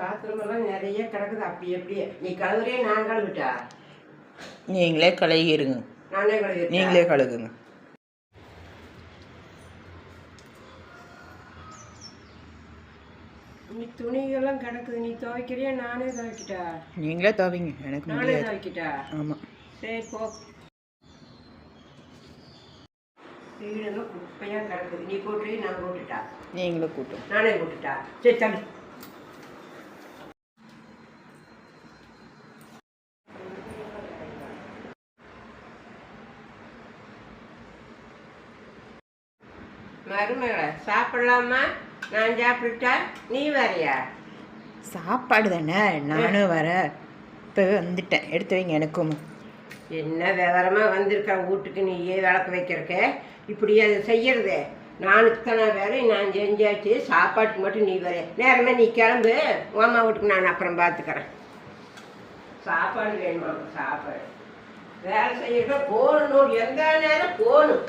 பாத்திரமெல்லாம் நிறைய கிடக்குது. அப்படியே நீ கழுவுறியே நான் கழுவிட்டா? நீங்களே கழுகிருங்க. நானே கழுவி. நீங்களே கழுகுங்க. நீ துணிகள்லாம் கிடக்குது. நீ துவைக்கிறியா நானே துவைக்கிட்டா? நீங்களே துவைங்க, எனக்கு நானே துவைக்கிட்டா? ஆமாம். சரி போ. வீடெல்லாம் குப்பையாக கிடக்குது. நீ கூட்டுறீ நான் கூட்டுட்டா? நீங்களே கூட்டும். நானே கூட்டுட்டா? சரி தம்பி. மருமகளை சாப்பிடலாமா? நான் சாப்பிட்டுட்டா நீ வரையா? சாப்பாடு தானே, நானும் வரேன். இப்போவே வந்துட்டேன், எடுத்து வைங்க. எனக்கும் என்ன விவரமாக வந்திருக்கா வீட்டுக்கு நீயே விளக்கு வைக்கிறக்க? இப்படி அதை செய்யறது? நான் இத்தனை வேலை நான் செஞ்சாச்சு, சாப்பாட்டுக்கு மட்டும் நீ வர நேரமே நீ கிளம்பு. அம்மா வீட்டுக்கு நான் அப்புறம் பார்த்துக்கிறேன். சாப்பாடு வேணுமா? சாப்பாடு வேலை செய்யணும், போகணும், எந்த நேரம் போகணும்.